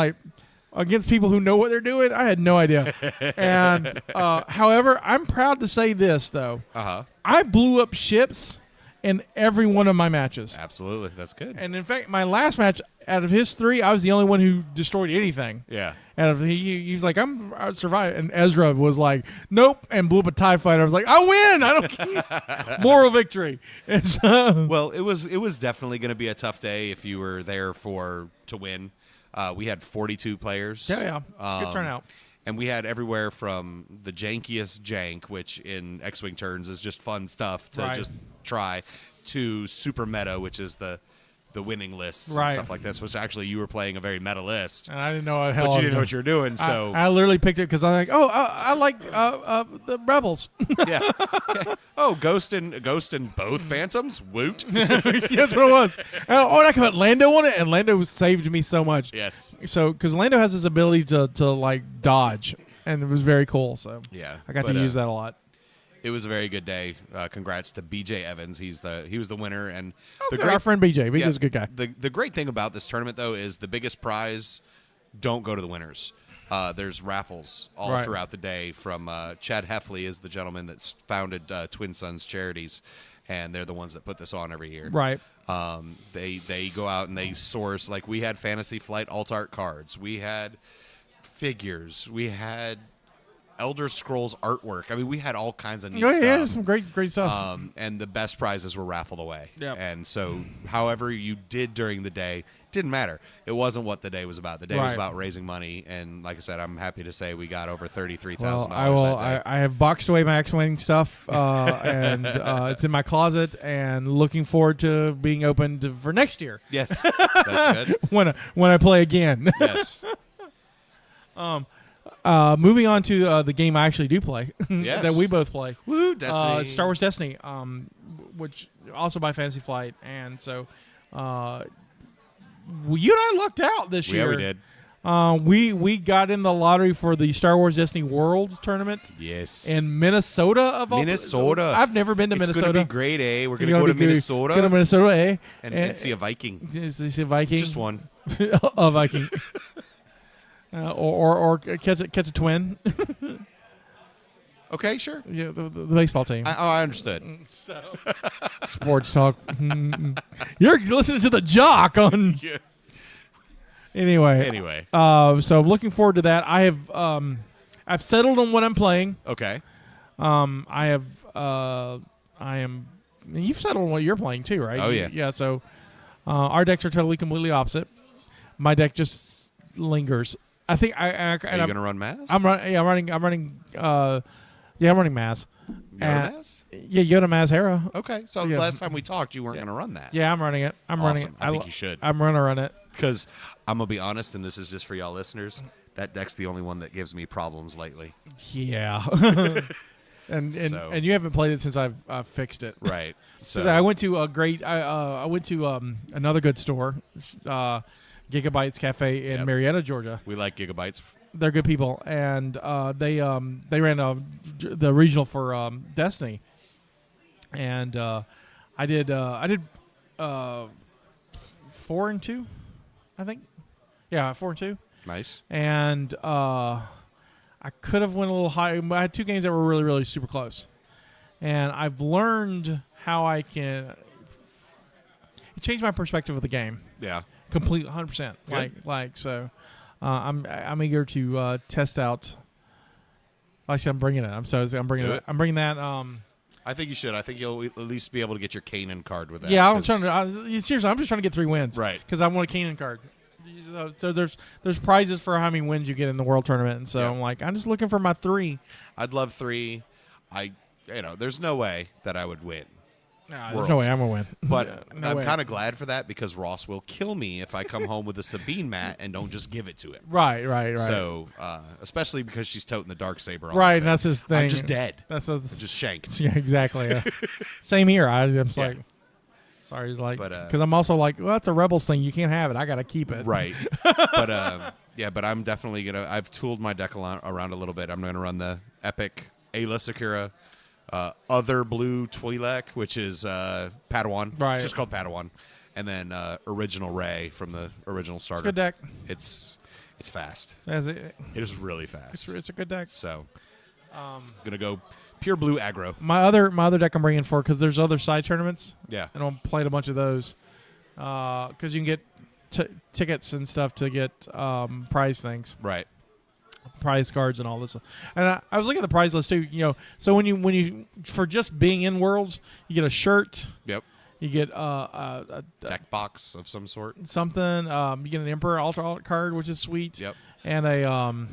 against people who know what they're doing. I had no idea. And however, I'm proud to say this though. I blew up ships in every one of my matches. Absolutely, that's good. And in fact, my last match, out of his 3, I was the only one who destroyed anything. Yeah. And he was like, I survived. And Ezra was like, nope, and blew up a TIE fighter. I was like, I win. I don't care. Moral victory. And so, well, it was definitely going to be a tough day if you were there to win. We had 42 players. Yeah. It's a good turnout. And we had everywhere from the jankiest jank, which in X-Wing turns is just fun stuff to just try, to super meta, which is the winning lists and stuff like this, which actually you were playing a very meta list. And I didn't know what hell but you didn't know what you were doing. So I literally picked it because I'm like, I like the Rebels. Yeah. Oh, Ghost and both Phantoms? Woot. That's what it was. And I could put Lando on it, and Lando saved me so much. Yes. So, because Lando has this ability to dodge, and it was very cool. So yeah, I got to use that a lot. It was a very good day. Congrats to BJ Evans. He was the winner, and our friend BJ. BJ's a good guy. The great thing about this tournament, though, is the biggest prize don't go to the winners. There's raffles all throughout the day. From Chad Heffley is the gentleman that's founded Twin Sons Charities, and they're the ones that put this on every year. Right. They go out and they source. Like, we had Fantasy Flight alt art cards. We had figures. We had Elder Scrolls artwork. I mean, we had all kinds of neat stuff. Yeah, some great stuff. And the best prizes were raffled away. Yep. And so, however you did during the day, didn't matter. It wasn't what the day was about. The day was about raising money. And like I said, I'm happy to say we got over $33,000 that day. I have boxed away my X-Wing stuff, and it's in my closet, and looking forward to being opened for next year. Yes, that's good. when I play again. Yes. Moving on to the game I actually do play, yes. that we both play. Woo, Destiny. Star Wars Destiny, which also by Fantasy Flight. And so you and I lucked out this year. Yeah, we did. We got in the lottery for the Star Wars Destiny Worlds tournament. Yes. In Minnesota of all Minnesota. I've never been to Minnesota. It's going to be great, eh? We're going to go to Minnesota. Go to Minnesota, eh? And see a Viking. See a Viking. Just one. A Viking. Or catch a twin. Okay, sure. Yeah, the baseball team. I understood. So, sports talk. You're listening to the Jock on. Yeah. Anyway. So I'm looking forward to that. I have I've settled on what I'm playing. Okay. I am. You've settled on what you're playing too, right? Oh yeah. Yeah. So our decks are totally completely opposite. My deck just lingers. I think Are you going to run Mass? I'm running. Yeah, I'm running. I'm running Mass. Yoda Mass? Yeah, Yoda Mass Hera. Okay. So Yeah. last time we talked, you weren't going to run that. Yeah, I'm running it. I'm running it. I think you should. I'm going to run it. Because I'm going to be honest, and this is just for y'all listeners, that deck's the only one that gives me problems lately. Yeah. and So- you haven't played it since I've fixed it. Right. So I went to a great. I went to another good store, Gigabytes Cafe in Yep. Marietta, Georgia. we like gigabytes. They're good people, and they ran the regional for Destiny, and I did 4-2, I think. Yeah, 4-2. Nice. And I could have went a little higher. I had 2 games that were really, really super close, and I've learned how I can. It changed my perspective of the game. Yeah. Completely, 100%. Good. So. I'm eager to test out. Like I said, I'm bringing it. I'm bringing Do it. it. I'm bringing that. I think you should. I think you'll at least be able to get your Kanan card with that. Yeah, I'm 'cause- trying to. Seriously, I'm just trying to get 3 wins. Right. Because I want a Kanan card. So there's prizes for how many wins you get in the world tournament, and so Yeah. I'm like, I'm just looking for my 3. I'd love 3. There's no way that I would win. Nah, there's Worlds. no way I'm gonna win. But No I'm way. kind of glad for that because Ross will kill me if I come home with a Sabine mat and don't just give it to him. Right. So, especially because she's toting the Darksaber. Right, and that's his thing. I'm just dead. That's Just shanked. yeah, exactly. Yeah. Same here. I'm just Yeah. like, sorry, like, But, because I'm also like, well, that's a Rebels thing. You can't have it. I gotta keep it. Right. But I'm definitely going to. I've tooled my deck around a little bit. I'm going to run the Epic Ayla Sakura, other blue Twi'lek, which is Padawan. Right. It's just called Padawan. And then original Rey from the original starter. It's a good deck. It's fast. It It is really fast. it's a good deck. So, I'm going to go pure blue aggro. My other deck I'm bringing for because there's other side tournaments. Yeah. And I'm playing a bunch of those because you can get tickets and stuff to get prize things, Right. prize cards and all this. And I was looking at the prize list too. So when you for just being in Worlds, you get a shirt. Yep. You get a Deck box of some sort. something. You get an Emperor Ultra card, which is sweet. Yep. And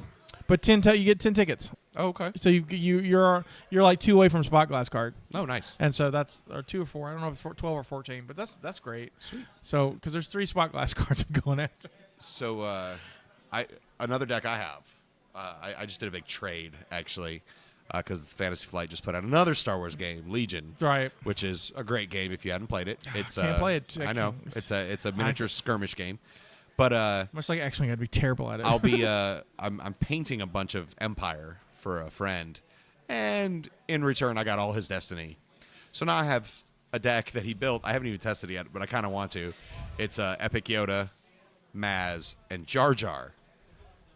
but you get 10 tickets. Oh, okay. So you're like 2 away from spot glass card. Oh, nice. And so that's or 2 or 4. I don't know if it's 12 or 14, but that's great. Sweet. So because there's 3 spot glass cards I'm going after. So, another deck I have. I just did a big trade actually, because Fantasy Flight just put out another Star Wars game, Legion, Right. which is a great game if you hadn't played it. It's Can't play it. I know it's a miniature skirmish game, but Much like X-Wing, I'd be terrible at it. I'll be I'm painting a bunch of Empire for a friend, and in return I got all his Destiny. So now I have a deck that he built. I haven't even tested it yet, but I kind of want to. It's Epic Yoda, Maz, and Jar Jar.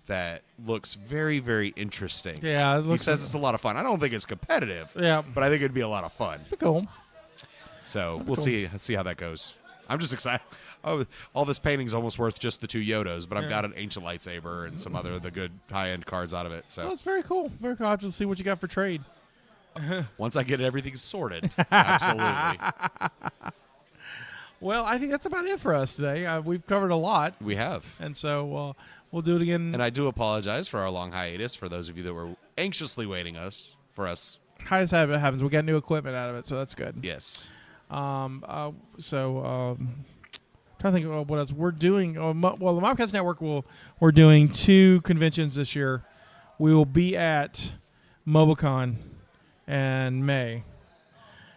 That looks very, very interesting. Yeah, it He looks says it's a lot of fun. I don't think it's competitive. Yeah. But I think it'd be a lot of fun. cool. So we'll see how that goes. I'm just excited. Oh, all this painting's almost worth just the 2 Yodas, but I've got an ancient lightsaber and some other the good high end cards out of it. So Well, that's very cool. Very cool. I'll have to see what you got for trade. once I get everything sorted, absolutely. Well, I think that's about it for us today. We've covered a lot, We have. and so we'll do it again. And I do apologize for our long hiatus for those of you that were anxiously waiting for us. How does that happens? We got new equipment out of it, so that's good. Yes. Trying to think of what else we're doing. The Mopcast Network we're doing 2 conventions this year. We will be at MobileCon in May,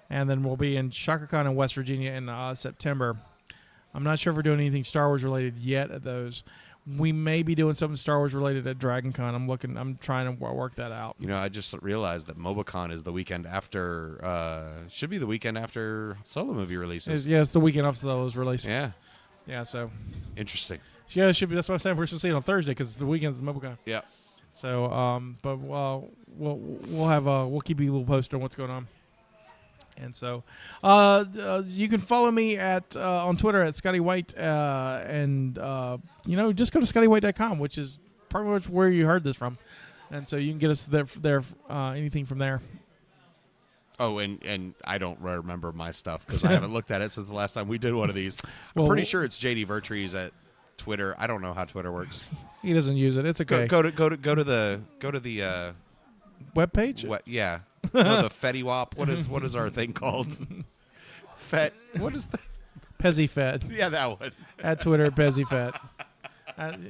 and then we'll be in ShakaCon in West Virginia in September. I'm not sure if we're doing anything Star Wars related yet at those. We may be doing something Star Wars related at DragonCon. I'm trying to work that out. I just realized that Mopcast is the weekend after. Should be the weekend after Solo movie releases. It's the weekend after Solo's release. Yeah. Yeah. So. Interesting. Yeah, it should be. That's what I'm saying. We're supposed to see it on Thursday because it's the weekend of the Mopcast. Yeah. So, but we'll keep you posted on what's going on. And so, you can follow me at on Twitter at Scotty White, and just go to ScottyWhite.com, which is pretty much where you heard this from, and so you can get us there anything from there. Oh, and I don't remember my stuff because I haven't looked at it since the last time we did one of these. Well, I'm pretty sure it's JD Vertrees at Twitter. I don't know how Twitter works. He doesn't use it. It's okay. Go to the web page. Yeah. No, the Fetty Wap. What is our thing called? Fet. What is the Pezzy Fed? Yeah, that one. At Twitter, Pezzy Fed.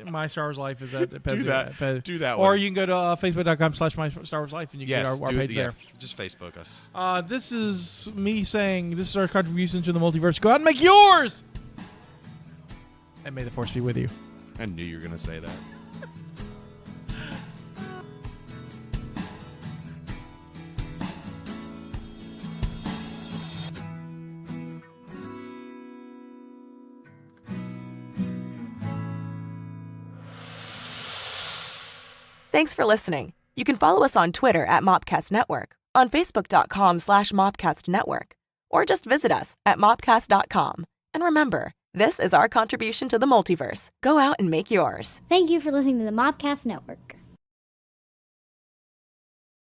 My Star Wars Life is at Pezzy. Do that or one. you can go to facebook.com/My Star Wars Life and you can get our page there. Just Facebook us. This is me saying this is our contribution to the multiverse. Go out and make yours. And may the Force be with you. I knew you were going to say that. Thanks for listening. You can follow us on Twitter at Mopcast Network, on Facebook.com/Mopcast Network, or just visit us at Mopcast.com. And remember, this is our contribution to the multiverse. Go out and make yours. Thank you for listening to the Mopcast Network.